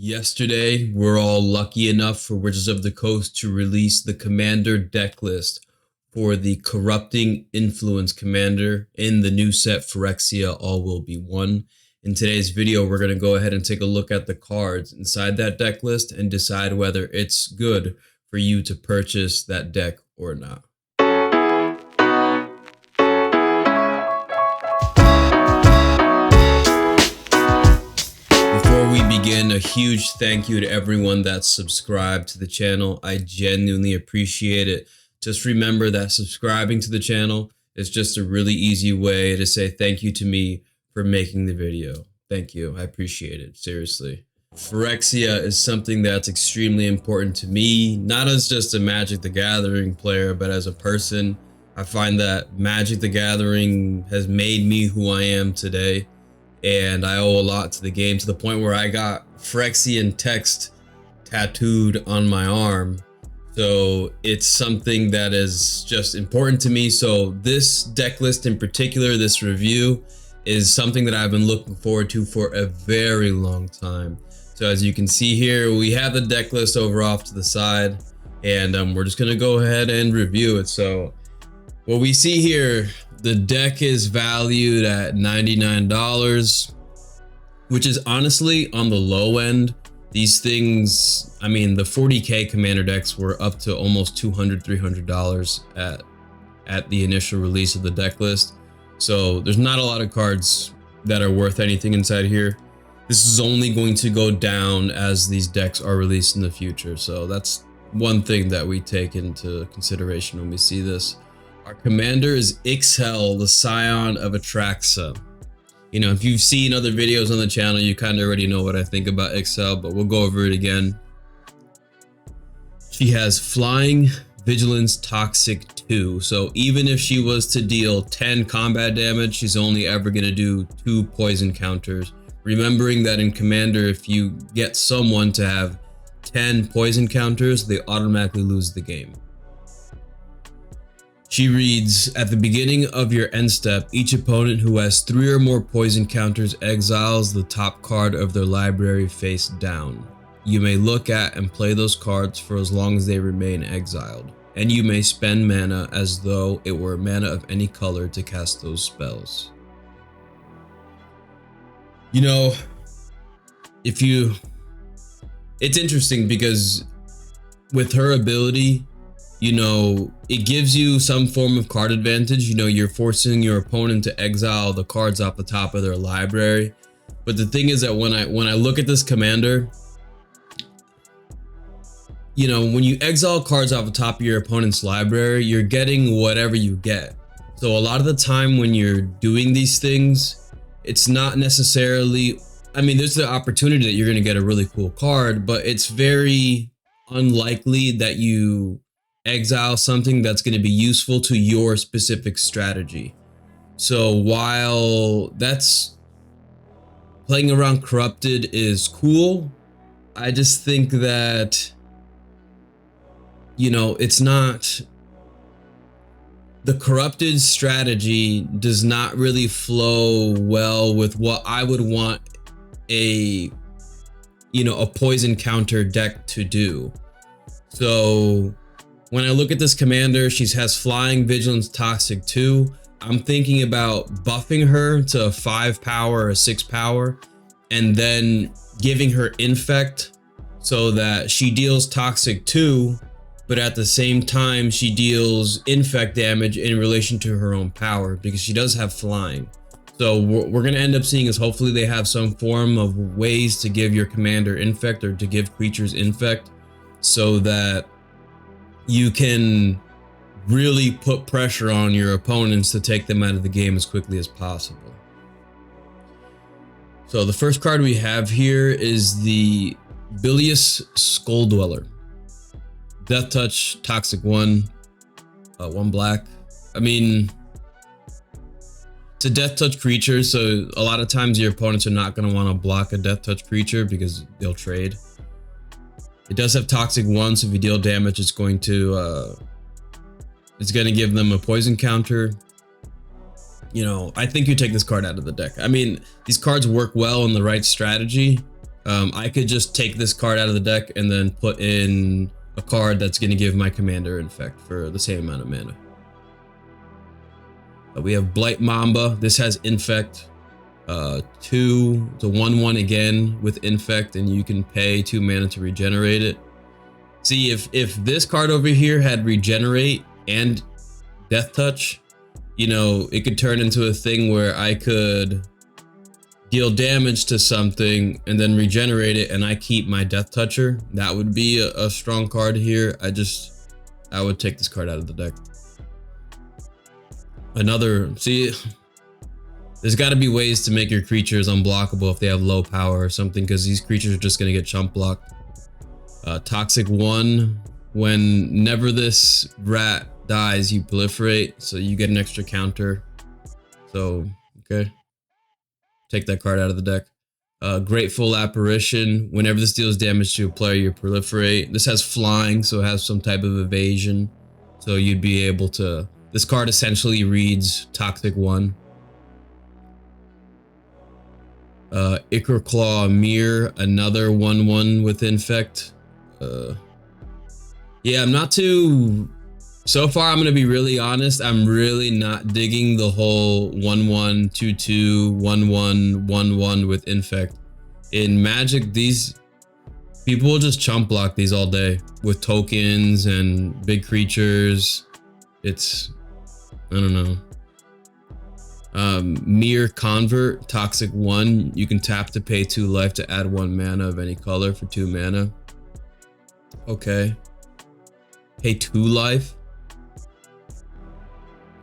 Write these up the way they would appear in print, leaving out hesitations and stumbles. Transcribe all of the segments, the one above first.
Yesterday, we're all lucky enough for Wizards of the Coast to release the Commander deck list for the Corrupting Influence Commander in the new set Phyrexia All Will Be One. In today's video, we're going to go ahead and take a look at the cards inside that deck list and decide whether it's good for you to purchase that deck or not. Before we begin, a huge thank you to everyone that's subscribed to the channel. I genuinely appreciate it. Just remember that subscribing to the channel is just a really easy way to say thank you to me for making the video. Thank you. I appreciate it. Seriously. Phyrexia is something that's extremely important to me, not as just a Magic the Gathering player, but as a person. I find that Magic the Gathering has made me who I am today. And I owe a lot to the game, to the point where I got Phyrexian text tattooed on my arm. So it's something that is just important to me. So this deck list in particular, this review, is something that I've been looking forward to for a very long time. So as you can see here, we have the deck list over off to the side, and we're just gonna go ahead and review it. So what we see here, the deck is valued at $99, which is honestly on the low end. These things, I mean, the 40K commander decks were up to almost $200, $300 at the initial release of the deck list. So there's not a lot of cards that are worth anything inside here. This is only going to go down as these decks are released in the future. So that's one thing that we take into consideration when we see this. Our commander is Ixhel, the scion of Atraxa. You know, if you've seen other videos on the channel, you kind of already know what I think about Ixhel, but we'll go over it again. She has Flying, Vigilance, Toxic 2. So even if she was to deal 10 combat damage, she's only ever going to do 2 poison counters. Remembering that in Commander, if you get someone to have 10 poison counters, they automatically lose the game. She reads, at the beginning of your end step, each opponent who has 3 or more poison counters exiles the top card of their library face down. You may look at and play those cards for as long as they remain exiled, and you may spend mana as though it were mana of any color to cast those spells. You know, it's interesting because with her ability, you know, it gives you some form of card advantage. You know, you're forcing your opponent to exile the cards off the top of their library. But the thing is that when I look at this commander, you know, when you exile cards off the top of your opponent's library, you're getting whatever you get. So a lot of the time when you're doing these things, it's not necessarily, I mean, there's the opportunity that you're going to get a really cool card, but it's very unlikely that you exile something that's going to be useful to your specific strategy. So while that's playing around Corrupted is cool, I just think that, you know, it's not, the Corrupted strategy does not really flow well with what I would want a, you know, a poison counter deck to do. So when I look at this commander, she has Flying, Vigilance, Toxic 2. I'm thinking about buffing her to a 5 power or 6 power, and then giving her Infect so that she deals Toxic 2, but at the same time she deals Infect damage in relation to her own power, because she does have Flying. So what we're going to end up seeing is hopefully they have some form of ways to give your commander Infect, or to give creatures Infect, so that you can really put pressure on your opponents to take them out of the game as quickly as possible. So the first card we have here is the Bilious Skull Dweller. Death Touch, Toxic 1, 1 black. I mean, it's a Death Touch creature, so a lot of times your opponents are not going to want to block a Death Touch creature because they'll trade. It does have Toxic 1, so if you deal damage, it's going to give them a poison counter. You know, I think you take this card out of the deck. I mean, these cards work well in the right strategy, I could just take this card out of the deck and then put in a card that's going to give my commander Infect for the same amount of mana. We have Blight Mamba. This has Infect. 2 to 1/1 again with Infect, and you can pay 2 mana to regenerate it. See, if this card over here had Regenerate and Death Touch, you know, it could turn into a thing where I could deal damage to something and then regenerate it, and I keep my Death Toucher. That would be a strong card here. I would take this card out of the deck. See, there's got to be ways to make your creatures unblockable if they have low power or something, because these creatures are just going to get chump blocked. Toxic 1, whenever this rat dies, you proliferate, so you get an extra counter. So, okay. Take that card out of the deck. Grateful Apparition, whenever this deals damage to a player, you proliferate. This has flying, so it has some type of evasion. So you'd be able to... This card essentially reads Toxic 1. Ichor Claw Mirror, another 1/1 with Infect. Yeah, I'm not too... So far, I'm going to be really honest. I'm really not digging the whole 1/1, 2/2, 1/1, 1/1 with Infect. In Magic, these people will just chump block these all day with tokens and big creatures. It's... I don't know. Mirror Convert, Toxic 1. You can tap to pay 2 life to add 1 mana of any color for 2 mana. Okay. Pay 2 life.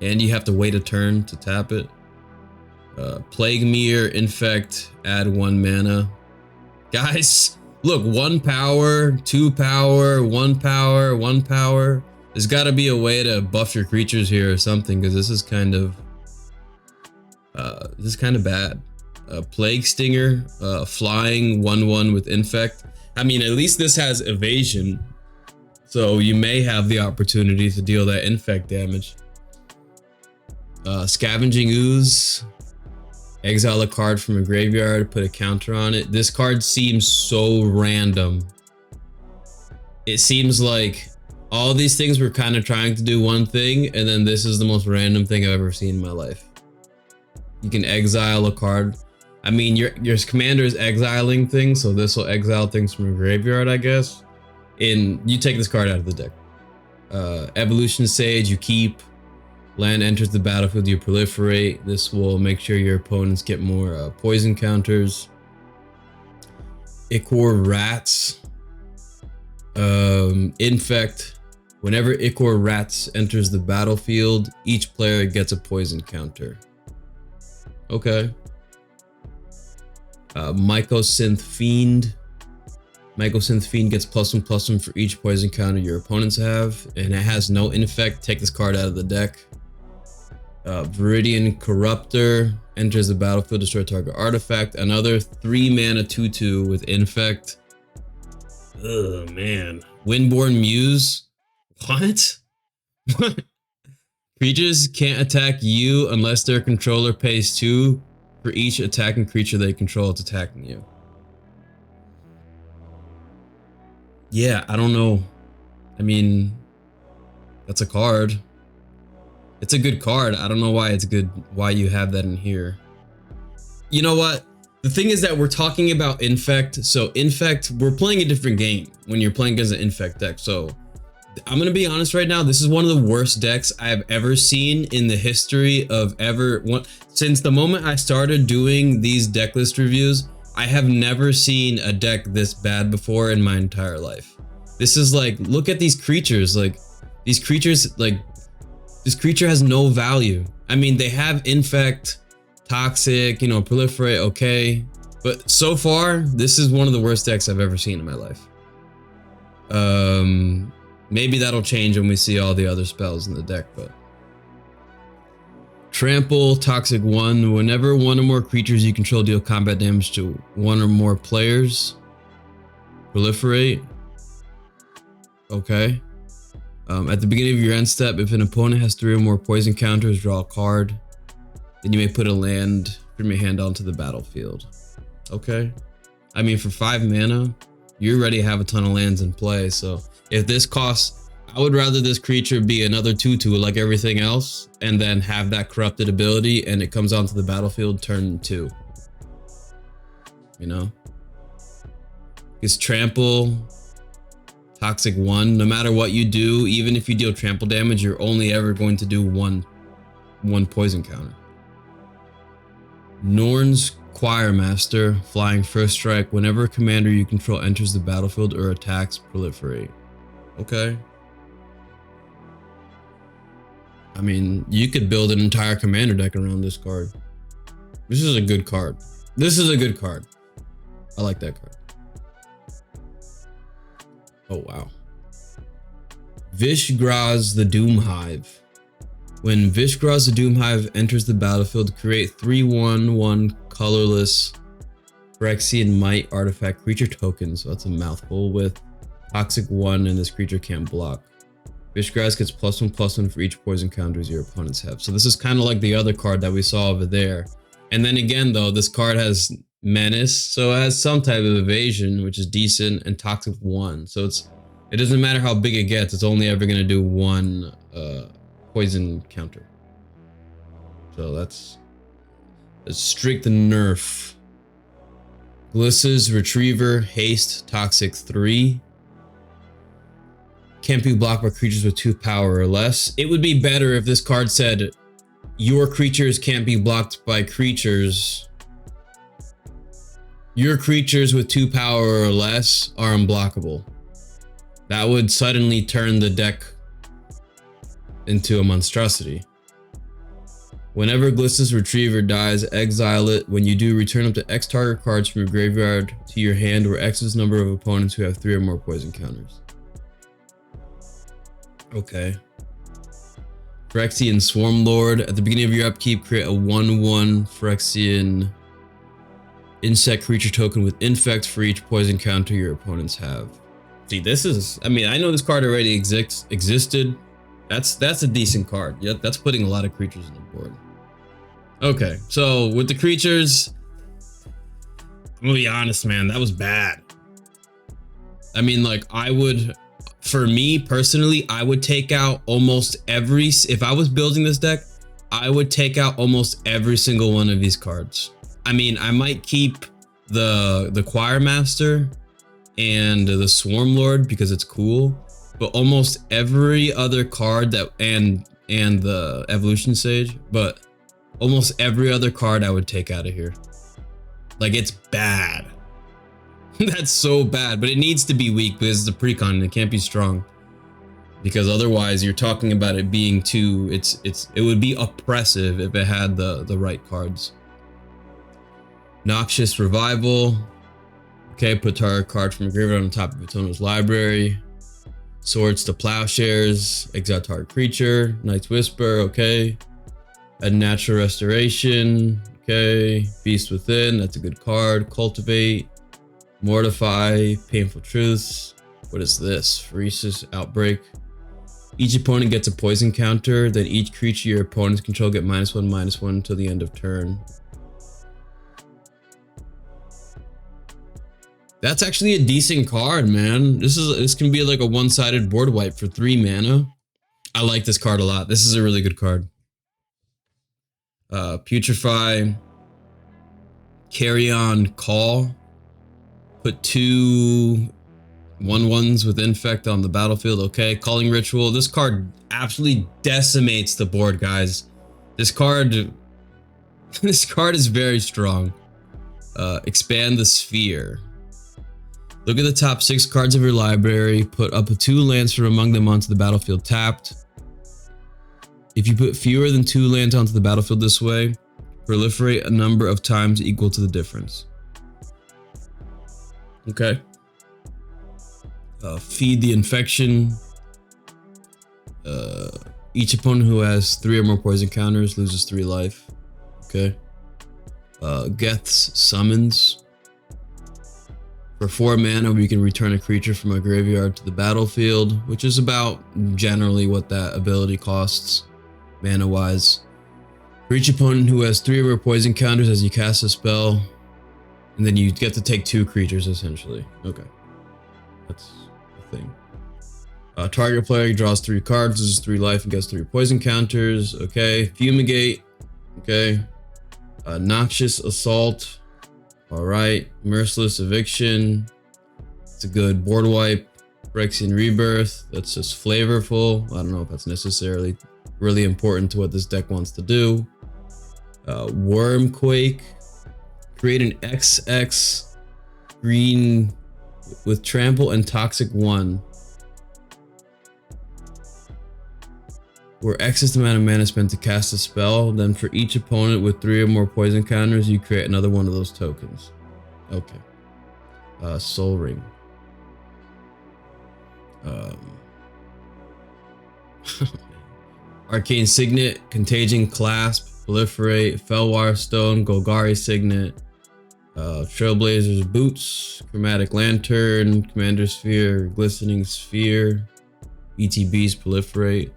And you have to wait a turn to tap it. Plague Mirror, Infect, add 1 mana. Guys, look, 1 power, 2 power, 1 power, 1 power. There's got to be a way to buff your creatures here or something, because this is kind of bad. Plague Stinger, flying 1/1 with Infect. I mean, at least this has evasion, so you may have the opportunity to deal that Infect damage. Scavenging Ooze, exile a card from a graveyard, put a counter on it. This card seems so random. It seems like all these things were kind of trying to do one thing, and then this is the most random thing I've ever seen in my life. You can exile a card. I mean, your commander is exiling things, so this will exile things from a graveyard, I guess. And you take this card out of the deck. Evolution Sage, you keep. Land enters the battlefield, you proliferate. This will make sure your opponents get more poison counters. Ichor Rats. Infect. Whenever Ichor Rats enters the battlefield, each player gets a poison counter. Okay. Mycosynth Fiend. Mycosynth Fiend gets +1/+1 for each poison counter your opponents have, and it has no Infect. Take this card out of the deck. Viridian Corruptor enters the battlefield, destroy target artifact. Another 3 mana 2/2 with Infect. Oh man. Windborn Muse. What? What? Creatures can't attack you unless their controller pays 2 for each attacking creature they control that's attacking you. Yeah, I don't know. I mean, that's a card. It's a good card. I don't know why it's good, why you have that in here. You know what? The thing is that we're talking about Infect. So Infect, we're playing a different game when you're playing against an Infect deck. So I'm going to be honest right now. This is one of the worst decks I've ever seen in the history of since the moment I started doing these deck list reviews, I have never seen a deck this bad before in my entire life. This is like, look at these creatures. Like these creatures, like this creature has no value. I mean, they have Infect, Toxic, you know, Proliferate, okay. But so far, this is one of the worst decks I've ever seen in my life. Maybe that'll change when we see all the other spells in the deck, but... Trample, Toxic 1. Whenever one or more creatures you control deal combat damage to one or more players. Proliferate. Okay. At the beginning of your end step, if an opponent has 3 or more poison counters, draw a card. Then you may put a land from your hand onto the battlefield. Okay. I mean, for 5 mana, you already have a ton of lands in play. So if this costs, I would rather this creature be another 2/2 like everything else, and then have that corrupted ability, and it comes onto the battlefield turn 2. You know, it's trample, toxic 1. No matter what you do, even if you deal trample damage, you're only ever going to do one poison counter. Norn's Choir Master, flying first strike. Whenever a commander you control enters the battlefield or attacks, proliferate. Okay. I mean, you could build an entire commander deck around this card. This is a good card. This is a good card. I like that card. Oh, wow. Vishgraz the Doomhive. When Vishgraz the Doomhive enters the battlefield, create 3/1/1 colorless Phyrexian Might artifact creature tokens. So that's a mouthful, with toxic 1, and this creature can't block. Vishgraz gets +1/+1 for each poison counters your opponents have. So this is kind of like the other card that we saw over there. And then again, though, this card has Menace, so it has some type of evasion, which is decent, and toxic 1. So it doesn't matter how big it gets, it's only ever going to do 1 poison counter. So that's a strict nerf. Gliss's Retriever, haste, toxic 3. Can't be blocked by creatures with 2 power or less. It would be better if this card said, your creatures can't be blocked by creatures. Your creatures with 2 power or less are unblockable. That would suddenly turn the deck into a monstrosity. Whenever Gliss's Retriever dies, exile it. When you do, return up to X target cards from your graveyard to your hand, where X is the number of opponents who have 3 or more poison counters. Okay. Phyrexian Swarmlord. At the beginning of your upkeep, create a 1/1 Phyrexian insect creature token with infect for each poison counter your opponents have. See, this is, I mean, I know this card already existed. That's a decent card. Yep, that's putting a lot of creatures on the board. Okay, so with the creatures, I'm gonna be honest, man, that was bad. I mean, like, for me personally, I would take out almost every, if I was building this deck, I would take out almost every single one of these cards. I mean, I might keep the Choir Master and the Swarmlord because it's cool, but almost every other card that, and the Evolution Sage, but almost every other card I would take out of here. Like, it's bad. That's so bad, but it needs to be weak because it's a Precon and it can't be strong. Because otherwise you're talking about it being too, it would be oppressive if it had the right cards. Noxious Revival. Okay, put target card from a graveyard on top of Itono's library. Swords to Plowshares, exile target creature. Night's Whisper, okay. A Natural Restoration, okay. Beast Within, that's a good card. Cultivate. Mortify, Painful Truths. What is this? Phyrexia Outbreak. Each opponent gets a poison counter, then each creature your opponents control get -1/-1 until the end of turn. That's actually a decent card, man. This can be like a one-sided board wipe for 3 mana. I like this card a lot. This is a really good card. Putrefy, Carrion Call. Put 2 1/1s with infect on the battlefield. Okay, Calling Ritual. This card absolutely decimates the board, guys. This card is very strong. Expand the Sphere. Look at the top 6 cards of your library. Put up to 2 lands from among them onto the battlefield tapped. If you put fewer than 2 lands onto the battlefield this way, proliferate a number of times equal to the difference. Okay. Feed the Infection. Each opponent who has 3 or more poison counters loses 3 life. Okay. Geth's Summons. For 4 mana, we can return a creature from a graveyard to the battlefield, which is about generally what that ability costs, mana-wise. For each opponent who has 3 or more poison counters as you cast a spell, And then you get to take 2 creatures essentially. Okay. That's the thing. Target player draws 3 cards, loses 3 life, and gets 3 poison counters. Okay. Fumigate. Okay. Noxious Assault. Alright. Merciless Eviction. It's a good board wipe. Phyrexian Rebirth. That's just flavorful. I don't know if that's necessarily really important to what this deck wants to do. Wormquake. Create an XX green with trample and toxic 1. Where X is the amount of mana spent to cast a spell, then for each opponent with 3 or more poison counters, you create another one of those tokens. Okay. Soul Ring. Arcane Signet, Contagion Clasp, Proliferate, Fellwire Stone, Golgari Signet, Trailblazer's Boots, Chromatic Lantern, Commander Sphere, Glistening Sphere, ETB's Proliferate,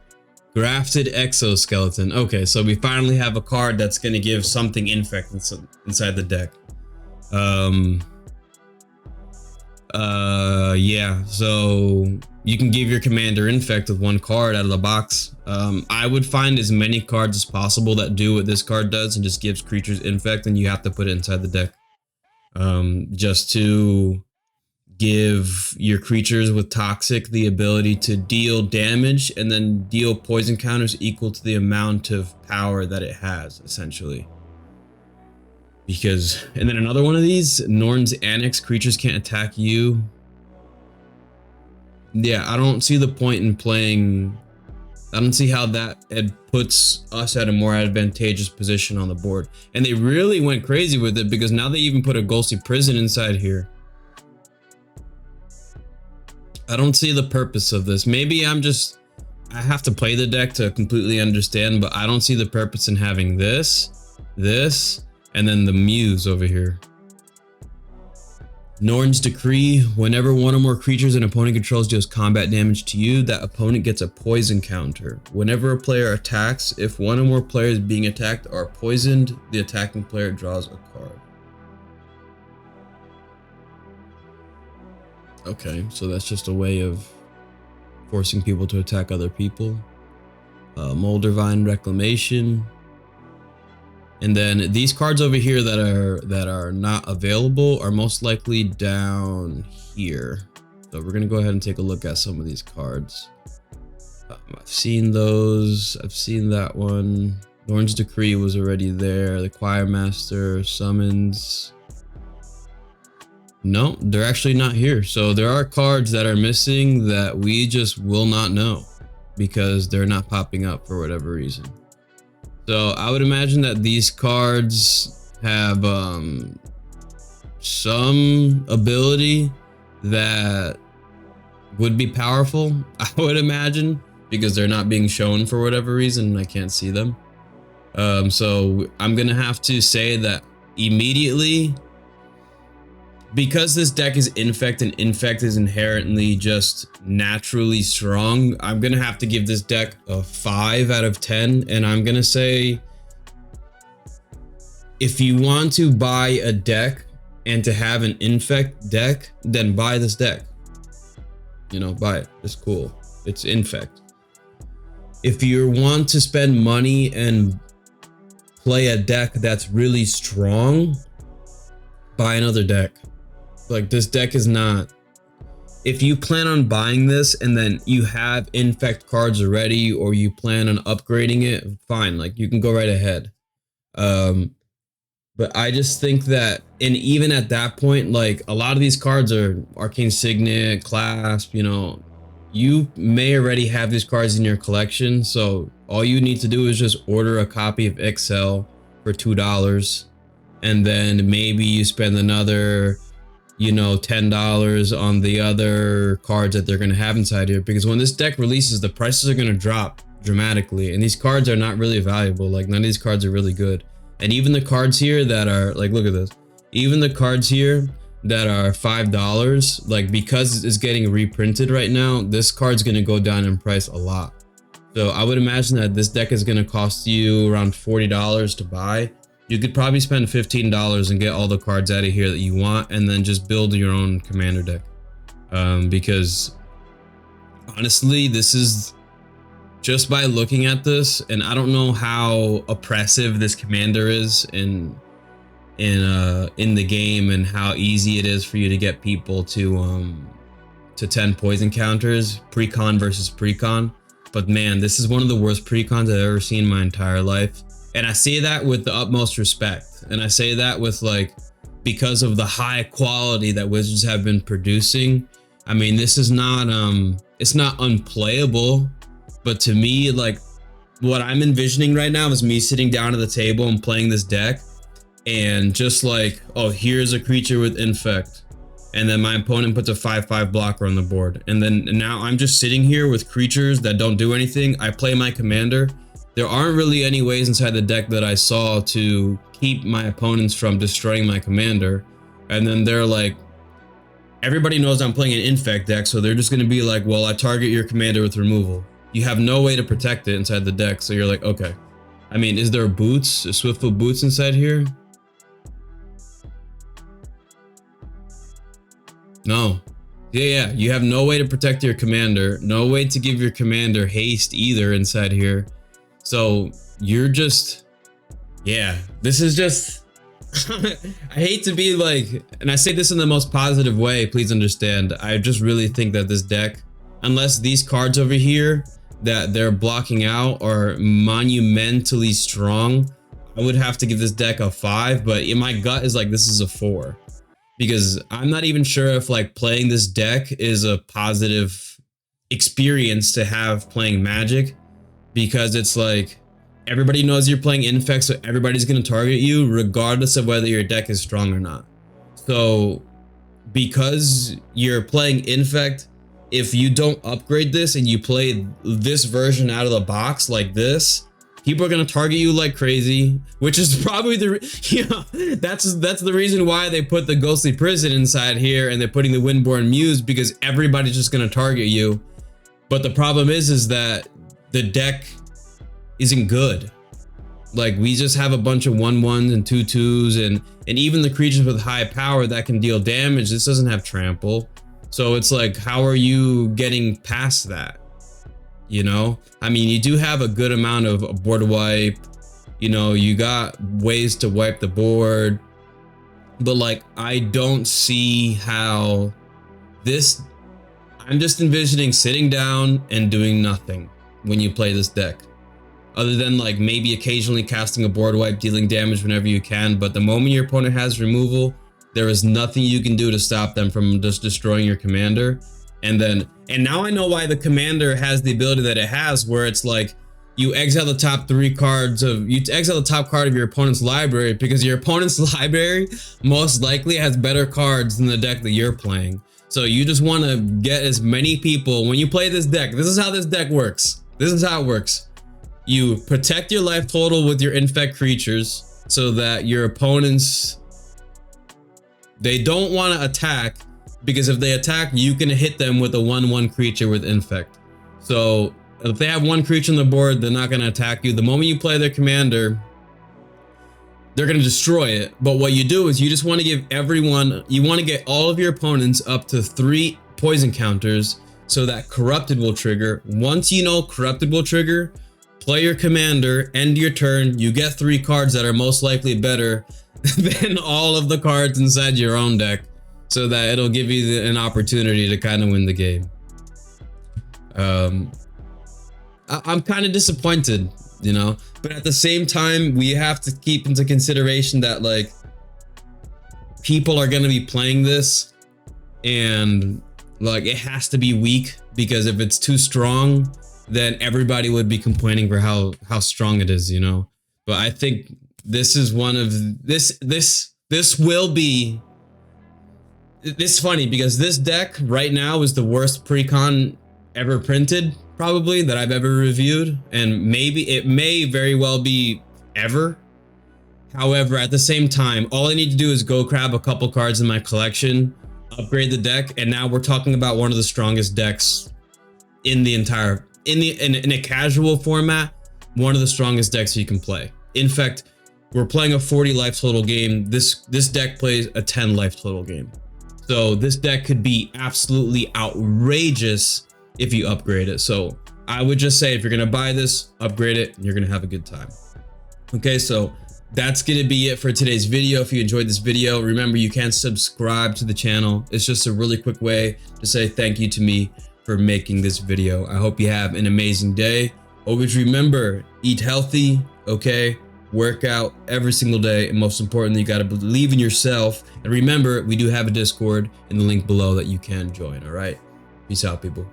Grafted Exoskeleton. Okay, so we finally have a card that's going to give something infect inside the deck. Yeah, so you can give your commander infect with 1 card out of the box. I would find as many cards as possible that do what this card does and just gives creatures infect, and you have to put it inside the deck. Just to give your creatures with toxic the ability to deal damage and then deal poison counters equal to the amount of power that it has, essentially. Because, and then another one of these, Norn's Annex, creatures can't attack you. Yeah, I don't see the point in playing. I don't see how that it puts us at a more advantageous position on the board. And they really went crazy with it because now they even put a Ghostly Prison inside here. I don't see the purpose of this. Maybe I have to play the deck to completely understand, but I don't see the purpose in having this, and then the Muse over here. Norn's Decree. Whenever 1 or more creatures an opponent controls deals combat damage to you, that opponent gets a poison counter. Whenever a player attacks, if 1 or more players being attacked are poisoned, the attacking player draws a card. Okay, so that's just a way of forcing people to attack other people. Moldervine Reclamation. And then these cards over here that are not available are most likely down here. So we're gonna go ahead and take a look at some of these cards. I've seen those. I've seen that one. Norn's Decree was already there. The Choir Master, Summons. No, they're actually not here. So there are cards that are missing that we just will not know because they're not popping up for whatever reason. So I would imagine that these cards have some ability that would be powerful, I would imagine, because they're not being shown for whatever reason and I can't see them. So I'm gonna have to say that immediately, because this deck is infect and infect is inherently just naturally strong, I'm gonna have to give this deck a 5 out of 10. And I'm gonna say, if you want to buy a deck and to have an infect deck, then buy this deck. You know, buy it. It's cool. It's infect. If you want to spend money and play a deck that's really strong, buy another deck. Like, this deck is not. If you plan on buying this and then you have infect cards already, or you plan on upgrading it, fine, like you can go right ahead. But I just think that, and even at that point, like a lot of these cards are Arcane Signet, Clasp, you know, you may already have these cards in your collection. So all you need to do is just order a copy of XL for $2. And then maybe you spend another, you know, $10 on the other cards that they're going to have inside here, because when this deck releases, the prices are going to drop dramatically, and these cards are not really valuable. Like, none of these cards are really good. And even the cards here that are like, look at this, even the cards here that are $5, like, because it's getting reprinted right now, this card's going to go down in price a lot. So I would imagine that this deck is going to cost you around $40 to buy. You could probably spend $15 and get all the cards out of here that you want, and then just build your own commander deck. Because honestly, this is just by looking at this, and I don't know how oppressive this commander is in the game, and how easy it is for you to get people to 10 poison counters, Precon versus Precon. But man, this is one of the worst Precons I've ever seen in my entire life. And I say that with the utmost respect. And I say that with like, because of the high quality that Wizards have been producing. I mean, this is not, it's not unplayable, but to me, like, what I'm envisioning right now is me sitting down at the table and playing this deck, and just like, oh, here's a creature with Infect, and then my opponent puts a 5/5 blocker on the board, and then now I'm just sitting here with creatures that don't do anything. I play my commander. There aren't really any ways inside the deck that I saw to keep my opponents from destroying my commander. And then they're like, everybody knows I'm playing an Infect deck, so they're just going to be like, well, I target your commander with removal. You have no way to protect it inside the deck, so you're like, okay. I mean, is there boots, Swiftfoot boots inside here? No. Yeah, you have no way to protect your commander, no way to give your commander haste either inside here. So you're just, yeah, this is just, I hate to be like, and I say this in the most positive way, please understand. I just really think that this deck, unless these cards over here that they're blocking out are monumentally strong, I would have to give this deck a 5, but in my gut is like, this is a 4. Because I'm not even sure if like playing this deck is a positive experience to have playing Magic, because it's like everybody knows you're playing Infect, so everybody's going to target you regardless of whether your deck is strong or not. So because you're playing Infect, if you don't upgrade this and you play this version out of the box like this, people are going to target you like crazy, which is probably that's the reason why they put the Ghostly Prison inside here and they're putting the Windborn Muse, because everybody's just going to target you. But the problem is that the deck isn't good. Like, we just have a bunch of 1/1s and 2/2s, and even the creatures with high power that can deal damage, this doesn't have trample. So it's like, how are you getting past that? You know, I mean, you do have a good amount of board wipe, you know, you got ways to wipe the board, but like, I don't see how this, I'm just envisioning sitting down and doing nothing when you play this deck, other than like maybe occasionally casting a board wipe, dealing damage whenever you can. But the moment your opponent has removal, there is nothing you can do to stop them from just destroying your commander. And now I know why the commander has the ability that it has, where it's like you exile the top 3 cards of, you exile the top card of your opponent's library, because your opponent's library most likely has better cards than the deck that you're playing. So you just want to get as many people, when you play this deck, this is how this deck works. This is how it works. You protect your life total with your Infect creatures so that your opponents, they don't want to attack, because if they attack, you can hit them with a 1/1 creature with Infect. So if they have 1 creature on the board, they're not going to attack you. The moment you play their commander, they're going to destroy it. But what you do is you just want to give everyone, you want to get all of your opponents up to 3 poison counters so that Corrupted will trigger. Once you know Corrupted will trigger, play your commander, end your turn, you get 3 cards that are most likely better than all of the cards inside your own deck, so that it'll give you an opportunity to kind of win the game. I'm kind of disappointed, you know, but at the same time, we have to keep into consideration that like people are going to be playing this, and like it has to be weak, because if it's too strong, then everybody would be complaining for how strong it is, you know. But I think this is one of this will be. It's funny because this deck right now is the worst Precon ever printed, probably, that I've ever reviewed, and maybe it may very well be ever. However, at the same time, all I need to do is go grab a couple cards in my collection, upgrade the deck, and now we're talking about one of the strongest decks in the entire, in a casual format, one of the strongest decks you can play. In fact, we're playing a 40 life total game. This deck plays a 10 life total game. So this deck could be absolutely outrageous if you upgrade it. So I would just say if you're gonna buy this, upgrade it, and you're gonna have a good time. Okay, so that's gonna be it for today's video. If you enjoyed this video, remember you can subscribe to the channel. It's just a really quick way to say thank you to me for making this video. I hope you have an amazing day. Always remember, eat healthy, okay? Work out every single day, and most importantly, you gotta believe in yourself. And remember, we do have a Discord in the link below that you can join, all right? Peace out, people.